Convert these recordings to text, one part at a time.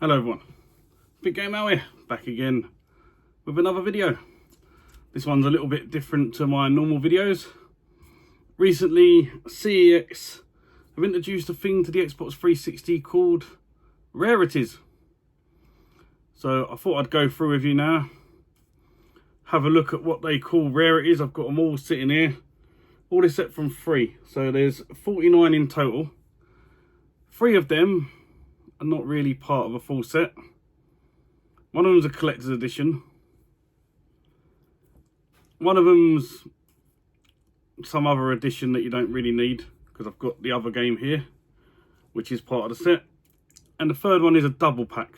Hello everyone, Big Game Al here, back again with another video. This one's a little bit different to my normal videos. Recently, CEX have introduced a thing to the Xbox 360 called Rarities. So I thought I'd go through with you now, have a look at what they call Rarities. I've got them all sitting here, all is set from 3. So there's 49 in total. 3 of them are not really part of a full set. One of them's a collector's edition. One of them's some other edition that you don't really need, because I've got the other game here, which is part of the set. And the third one is a double pack.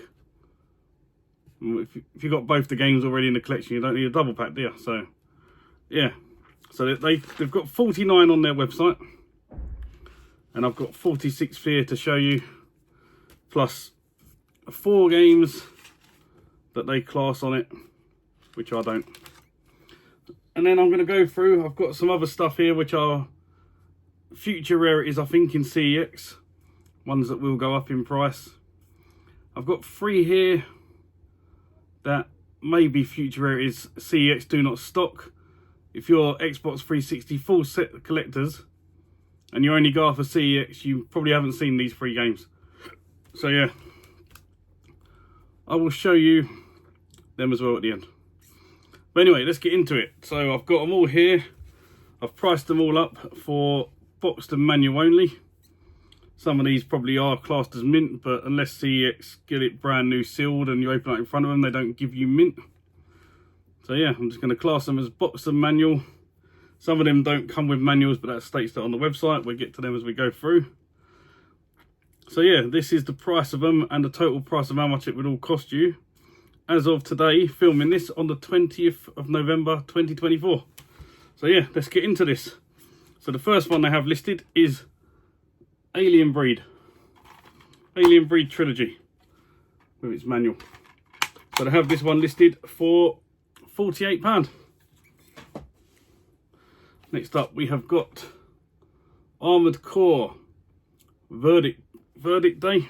If you've got both the games already in the collection, you don't need a double pack, do you? So, yeah. So they've got 49 on their website. And I've got 46 here to show you. Plus 4 games that they class on it, which I don't. And then I'm going to go through, I've got some other stuff here which are future rarities, I think, in CEX. Ones that will go up in price. I've got 3 here that may be future rarities CEX do not stock. If you're Xbox 360 full set collectors and you only go for CEX, you probably haven't seen these 3 games. So yeah, I will show you them as well at the end. But anyway, let's get into it. So I've got them all here. I've priced them all up for boxed and manual only. Some of these probably are classed as mint, but unless CEX get it brand new sealed and you open it in front of them, they don't give you mint. So yeah, I'm just going to class them as boxed and manual. Some of them don't come with manuals, but that states that on the website. We'll get to them as we go through. So yeah, this is the price of them and the total price of how much it would all cost you as of today, filming this on the 20th of November 2024. So yeah, let's get into this. So the first one they have listed is Alien Breed Trilogy with its manual. So they have this one listed for £48. Next up we have got Armored Core Verdict Day.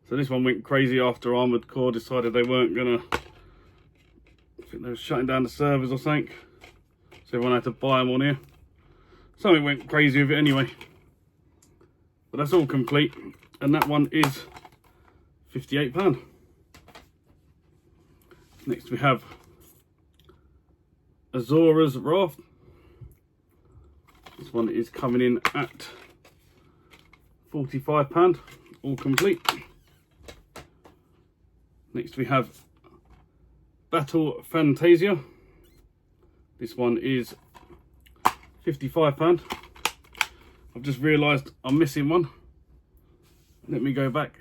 So this one went crazy after Armored Core decided they weren't gonna, I think they were shutting down the servers or something, so everyone had to buy them on here. Something went crazy with it anyway, but that's all complete, and that one is £58. Next we have Azora's Wrath. This one is coming in at £45, all complete. Next we have Battle Fantasia. This one is £55. I've just realised I'm missing one. Let me go back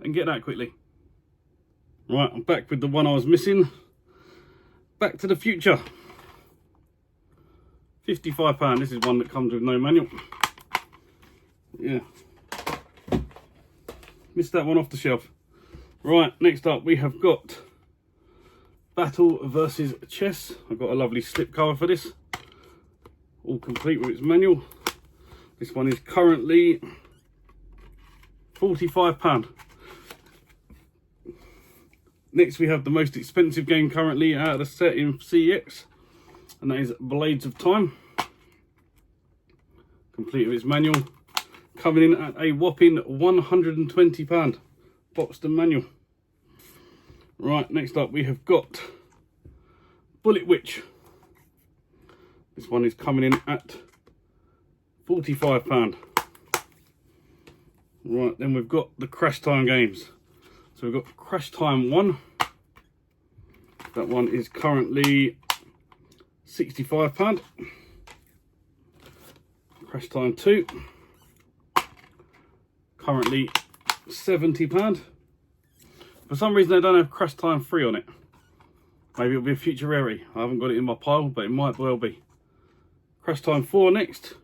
and get that quickly. Right, I'm back with the one I was missing. Back to the Future. £55. This is one that comes with no manual. Yeah. Missed that one off the shelf. Right, next up we have got Battle versus Chess. I've got a lovely slip cover for this, all complete with its manual. This one is currently £45. Next we have the most expensive game currently out of the set in CEX, and that is Blades of Time, complete with its manual, coming in at a whopping £120, boxed and manual. Right, next up we have got Bullet Witch. This one is coming in at £45. Right, then we've got the Crash Time games. So we've got Crash Time 1. That one is currently £65. Crash Time 2. Currently £70. For some reason they don't have Crash Time 3 on it. Maybe it'll be a future rarity. I haven't got it in my pile, but it might well be. Crash Time 4 next.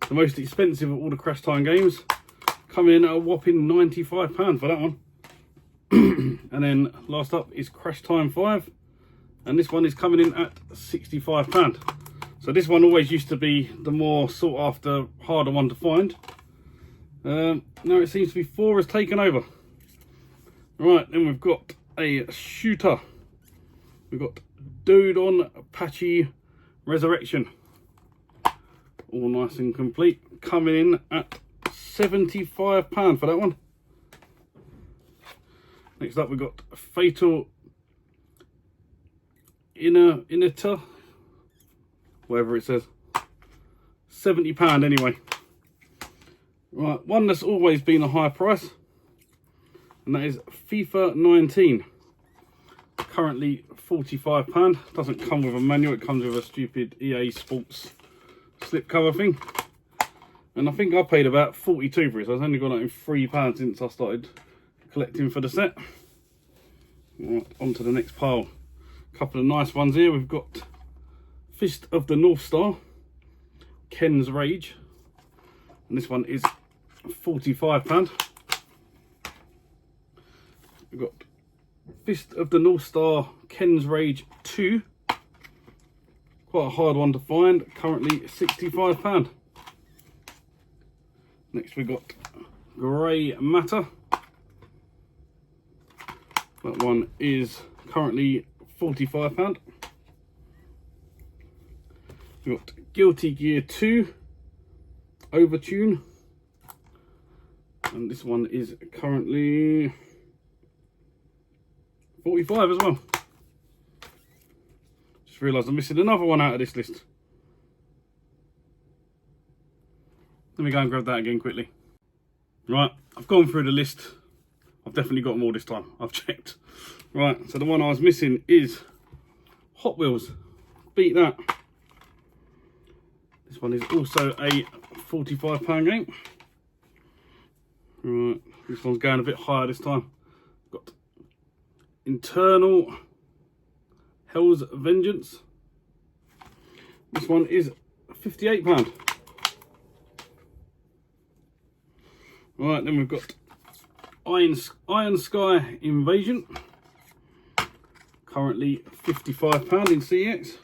The most expensive of all the Crash Time games. Coming in at a whopping £95 for that one. And then last up is Crash Time 5. And this one is coming in at £65. So this one always used to be the more sought after, harder one to find. Now it seems to be 4 has taken over. Right, then we've got a shooter. We've got Dodon Apache Resurrection. All nice and complete. Coming in at £75 for that one. Next up we've got Fatal Initer, whatever it says. £70 anyway. Right, one that's always been a high price, and that is FIFA 19. Currently £45. Doesn't come with a manual, it comes with a stupid EA Sports slipcover thing. And I think I paid about 42 for it, so I've only gone out in £3 since I started collecting for the set. Right, on to the next pile. A couple of nice ones here. We've got Fist of the North Star, Ken's Rage, and this one is £45. We've got Fist of the North Star, Ken's Rage 2. Quite a hard one to find, currently £65. Next we've got Grey Matter. That one is currently £45. We've got Guilty Gear 2 Overtune, and this one is currently £45 as well. Just realised I'm missing another one out of this list. Let me go and grab that again quickly. Right, I've gone through the list. I've definitely got them all this time. I've checked. Right, so the one I was missing is Hot Wheels. Beat that. This one is also a £45 game. Right, this one's going a bit higher this time. Got Internal Hell's Vengeance. This one is £58. Right, then we've got Iron Sky Invasion. Currently £55 in CX.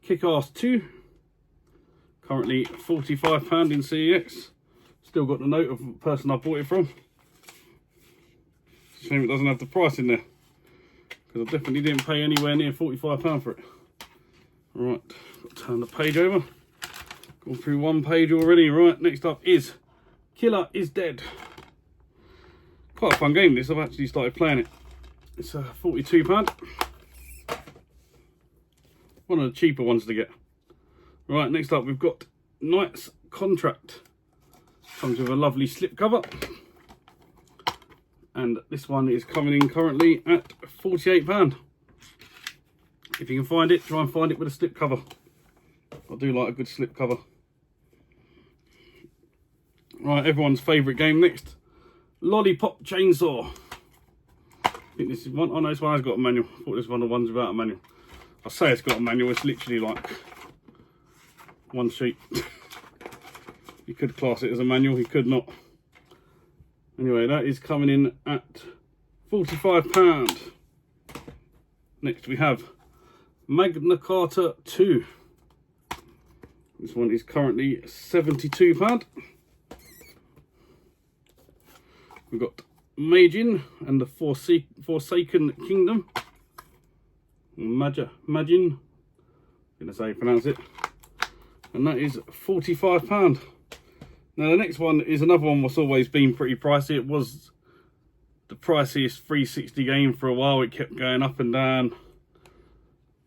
Kick-Ass 2. Currently £45 in CEX. Still got the note of the person I bought it from. It's a shame it doesn't have the price in there, because I definitely didn't pay anywhere near £45 for it. Right, got to turn the page over. Gone through one page already. Right, next up is Killer is Dead. Quite a fun game this, I've actually started playing it. It's £42. One of the cheaper ones to get. Right, next up we've got Knight's Contract. Comes with a lovely slip cover. And this one is coming in currently at £48. If you can find it, try and find it with a slip cover. I do like a good slip cover. Right, everyone's favourite game next. Lollipop Chainsaw. I think this is one. Oh no, this one has got a manual. I thought this was one of the ones without a manual. I say it's got a manual, it's literally like one sheet. You could class it as a manual, you could not. Anyway, that is coming in at £45. Next we have Magna Carta 2. This one is currently £72. We've got Majin and the Forsaken Kingdom. Majin, I'm gonna say pronounce it. And that is £45. Now the next one is another one that's always been pretty pricey. It was the priciest 360 game for a while. It kept going up and down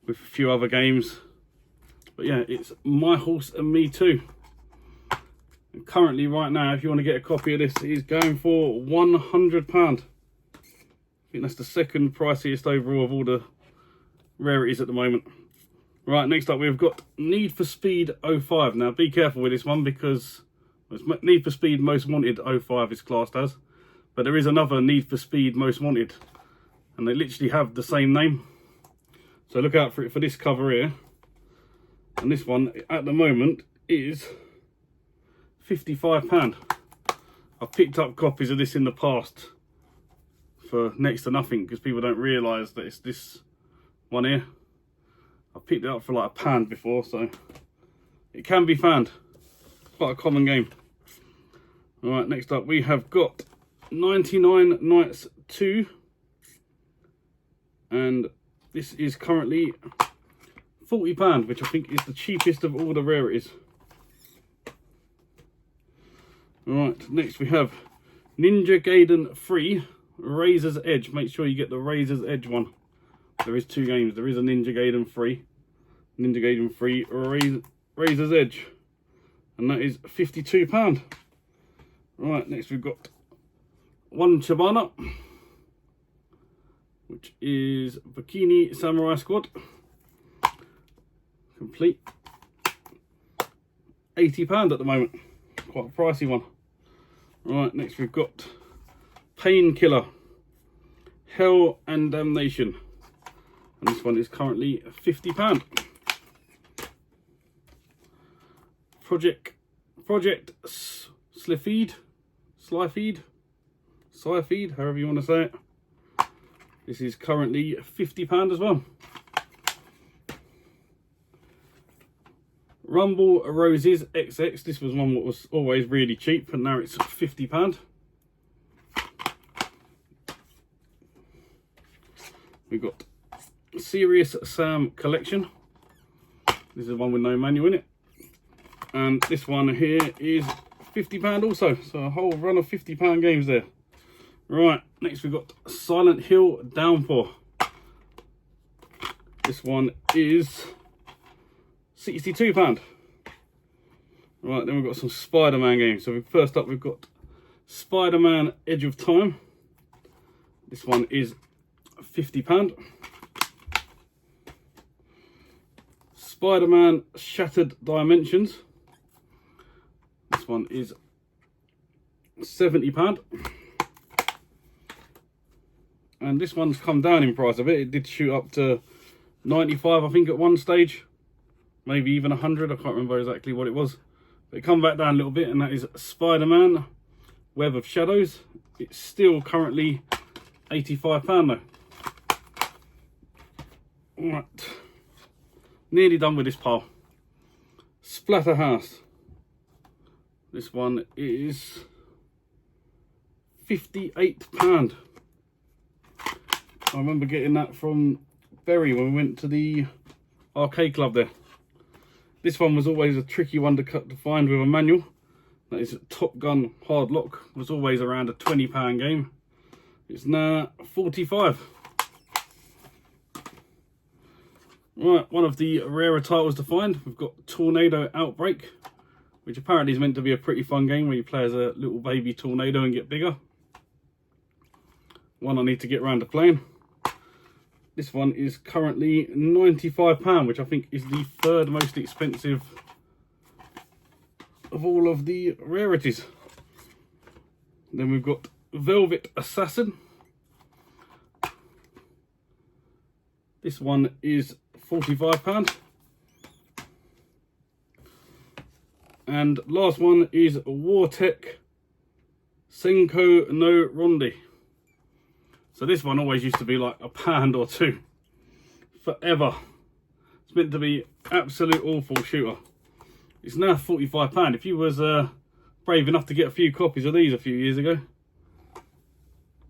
with a few other games. But yeah, it's My Horse and Me Too. And currently right now, if you want to get a copy of this, it is going for £100. I think that's the second priciest overall of all the rarities at the moment. Right, next up we've got Need for Speed 05. Now be careful with this one, because it's Need for Speed Most Wanted 05 is classed as, but there is another Need for Speed Most Wanted, and they literally have the same name. So look out for it for this cover here. And this one at the moment is £55. I've picked up copies of this in the past for next to nothing, because people don't realise that it's this one here. I picked it up for like £1 before, so it can be found. Quite a common game. Alright, next up we have got 99 Nights 2. And this is currently £40, which I think is the cheapest of all the rarities. Alright, next we have Ninja Gaiden 3 Razor's Edge. Make sure you get the Razor's Edge one. There is 2 games. There is a Ninja Gaiden 3. Ninja Gaiden 3 Razor's Edge. And that is £52. Right, next we've got one Chibana, which is Bikini Samurai Squad. Complete. £80 at the moment. Quite a pricey one. Right, next we've got Painkiller, Hell and Damnation. And this one is currently £50. Project Slyfeed, however you want to say it. This is currently £50 as well. Rumble Roses XX. This was one that was always really cheap, and now it's £50. We've got Serious Sam Collection. This is the one with no manual in it. And this one here is £50 also. So a whole run of £50 games there. Right, next we've got Silent Hill Downpour. This one is £62. Right, then we've got some Spider-Man games. So first up we've got Spider-Man Edge of Time. This one is £50. Spider-Man Shattered Dimensions. This one is £70. And this one's come down in price a bit. It did shoot up to 95, I think, at one stage. Maybe even 100. I can't remember exactly what it was. But it come back down a little bit, and that is Spider-Man Web of Shadows. It's still currently £85 though. Right. Nearly done with this pile. Splatterhouse. This one is £58. I remember getting that from Berry when we went to the arcade club there. This one was always a tricky one to find with a manual. That is Top Gun Hard Lock. It was always around a £20 game. It's now 45. Right, one of the rarer titles to find. We've got Tornado Outbreak, which apparently is meant to be a pretty fun game where you play as a little baby tornado and get bigger. One I need to get around to playing. This one is currently £95, which I think is the third most expensive of all of the rarities. Then we've got Velvet Assassin. This one is £45. And last one is Wartech Senko no Rondi. So this one always used to be like £1 or £2 forever. It's meant to be absolute awful shooter. It's now £45. If you was brave enough to get a few copies of these a few years ago,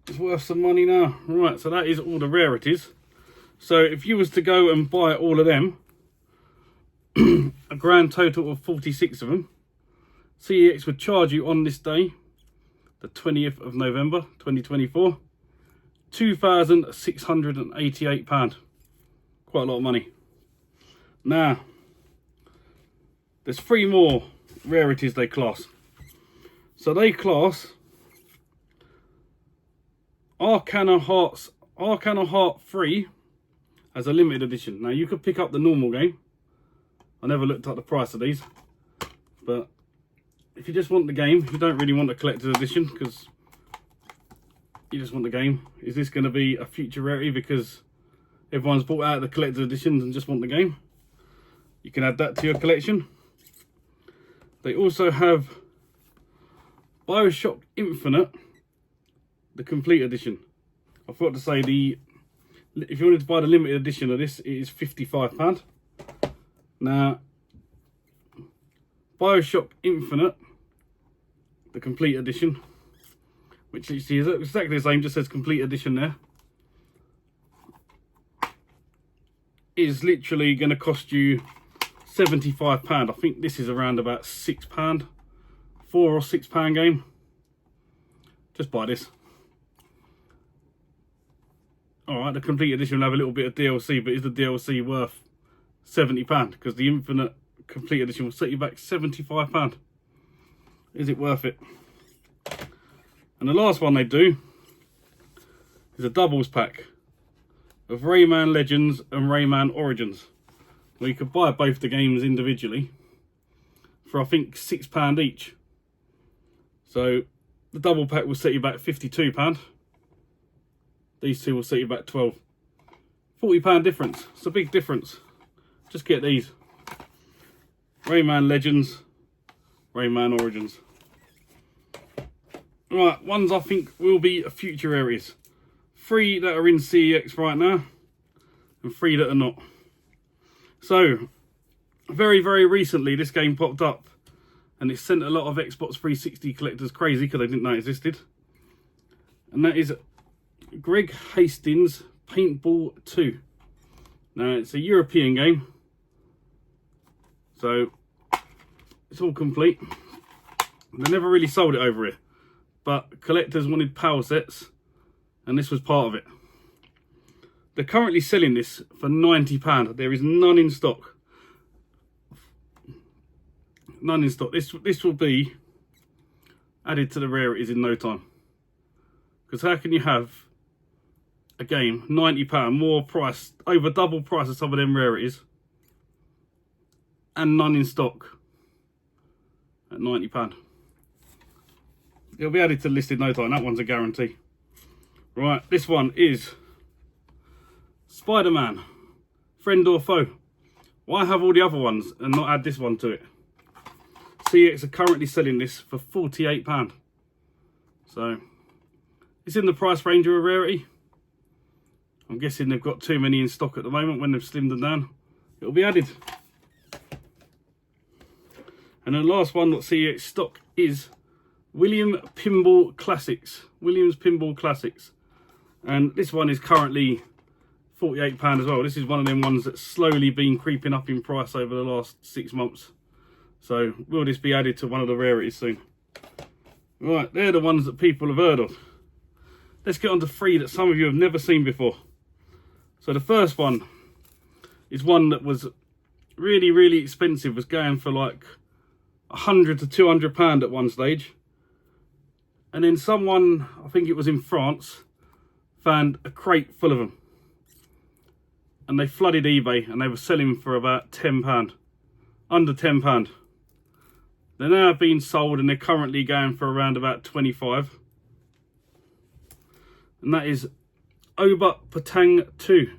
it's worth some money now. Right, so that is all the rarities. So if you was to go and buy all of them, a grand total of 46 of them, CEX would charge you on this day, the 20th of November 2024, £2,688. Quite a lot of money. Now, there's 3 more rarities they class. So they class Arcana Heart 3 as a limited edition. Now you could pick up the normal game. I never looked at the price of these, but if you just want the game, you don't really want a collector's edition because you just want the game. Is this going to be a future rarity because everyone's bought out the collector's editions and just want the game? You can add that to your collection. They also have BioShock Infinite, the complete edition. I forgot to say, if you wanted to buy the limited edition of this, it is £55. Now, BioShock Infinite the complete edition, which you see is exactly the same, just says complete edition there, is literally going to cost you £75. I think this is around about £6, £4 or £6 game. Just buy this. Alright, the complete edition will have a little bit of DLC, but is the DLC worth £70? Because the Infinite complete edition will set you back £75. Is it worth it? And the last one they do is a doubles pack of Rayman Legends and Rayman Origins, where you could buy both the games individually for I think £6 each. So the double pack will set you back £52. These two will set you back £12. £40 difference. It's a big difference. Just get these. Rayman Legends, Rayman Origins. Right, ones I think will be future Rarities. 3 that are in CEX right now, and 3 that are not. So, very, very recently this game popped up, and it sent a lot of Xbox 360 collectors crazy because they didn't know it existed. And that is Greg Hastings Paintball 2. Now, it's a European game, so it's all complete. They never really sold it over here, but collectors wanted power sets, and this was part of it. They're currently selling this for £90. There is none in stock. None in stock. This will be added to the rarities in no time. Because how can you have a game £90 more price, over double price of some of them rarities, and none in stock at £90? It'll be added to the list in no time. That one's a guarantee. Right, this one is Spider-Man, friend or foe. Why have all the other ones and not add this one to it? CX are currently selling this for £48. So it's in the price range of a rarity. I'm guessing they've got too many in stock at the moment. When they've slimmed them down, it'll be added. And the last one that CX stock is Williams Pinball Classics. Williams Pinball Classics. And this one is currently £48 as well. This is one of them ones that's slowly been creeping up in price over the last 6 months. So will this be added to one of the rarities soon? Right, they're the ones that people have heard of. Let's get on to 3 that some of you have never seen before. So the first one is one that was really, really expensive. Was going for like £100 to £200 at one stage. And then someone, I think it was in France, found a crate full of them. And they flooded eBay and they were selling for about £10. Under £10. They're now being sold and they're currently going for around about 25. And that is Oba Patang 2.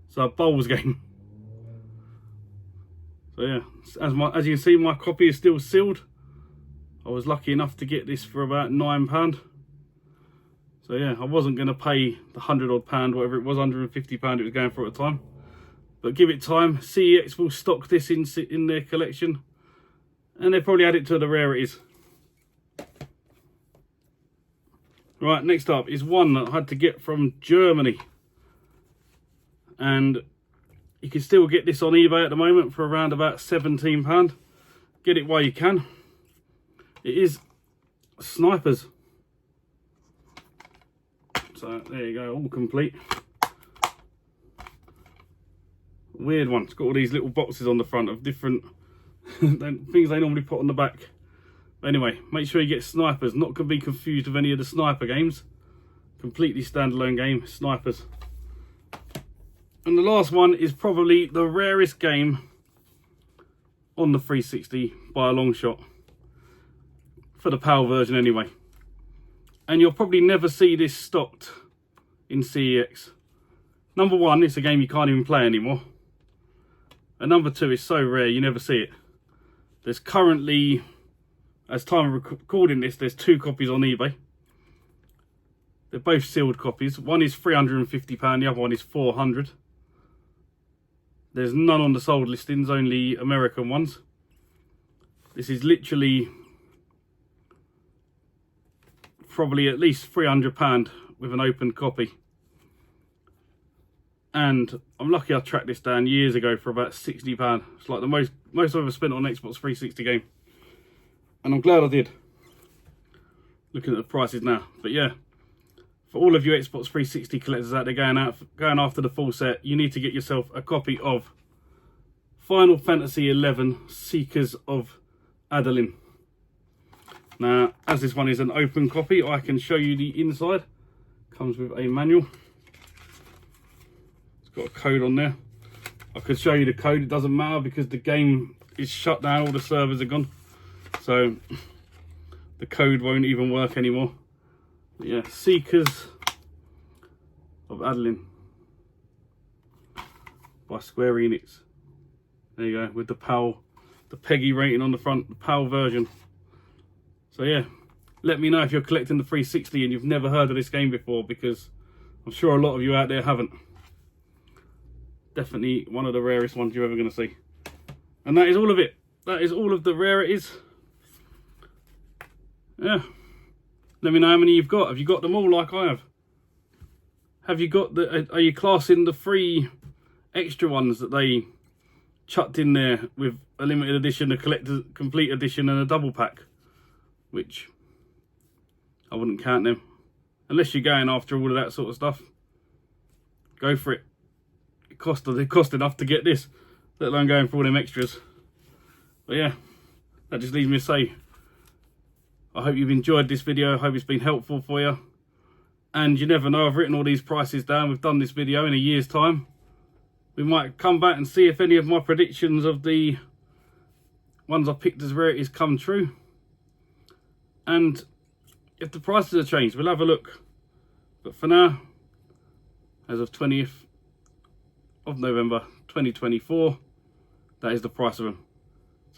It's a bowls game. So yeah, as you can see, my copy is still sealed. I was lucky enough to get this for about £9. So yeah, I wasn't going to pay the £100 odd, whatever it was, £150 it was going for at the time. But give it time. CEX will stock this in their collection, and they'll probably add it to the rarities. Right, next up is one that I had to get from Germany. And you can still get this on eBay at the moment for around about £17. Get it while you can. It is Snipers. So there you go, all complete. Weird one. It's got all these little boxes on the front of different things they normally put on the back. But anyway, make sure you get Snipers. Not to be confused with any of the sniper games. Completely standalone game, Snipers. And the last one is probably the rarest game on the 360 by a long shot. For the PAL version anyway. And you'll probably never see this stocked in CEX. Number one, it's a game you can't even play anymore. And number two, it's so rare you never see it. There's currently, as time of recording this, there's 2 copies on eBay. They're both sealed copies. One is £350, the other one is £400. There's none on the sold listings, only American ones. This is literally probably at least £300 with an open copy. And I'm lucky I tracked this down years ago for about £60. It's like the most I've ever spent on an Xbox 360 game. And I'm glad I did. Looking at the prices now. But yeah, for all of you Xbox 360 collectors out there going after the full set, you need to get yourself a copy of Final Fantasy XI Seekers of Adalin. Now, as this one is an open copy, I can show you the inside. Comes with a manual. It's got a code on there. I could show you the code, it doesn't matter because the game is shut down, all the servers are gone. So the code won't even work anymore. But yeah, Seekers of Adalin by Square Enix. There you go, with the PAL, the PEGI rating on the front, the PAL version. So yeah, let me know if you're collecting the 360 and you've never heard of this game before, because I'm sure a lot of you out there haven't. Definitely one of the rarest ones you're ever going to see. And that is all of it. That is all of the rarities. Yeah. Let me know how many you've got. Have you got them all like I have? Have you got the... Are you classing the 3 extra ones that they chucked in there with a limited edition, a collector's complete edition and a double pack? Which I wouldn't count them. Unless you're going after all of that sort of stuff. Go for it. It cost enough to get this, let alone going for all them extras. But yeah, that just leaves me to say, I hope you've enjoyed this video. I hope it's been helpful for you. And you never know, I've written all these prices down. We've done this video in a year's time. We might come back and see if any of my predictions of the ones I picked as rarities come true. And if the prices have changed, we'll have a look. But for now, as of 20th of November 2024, that is the price of them.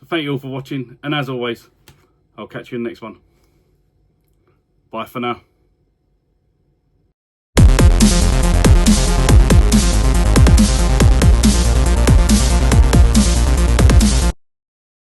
So thank you all for watching, and as always, I'll catch you in the next one. Bye for now.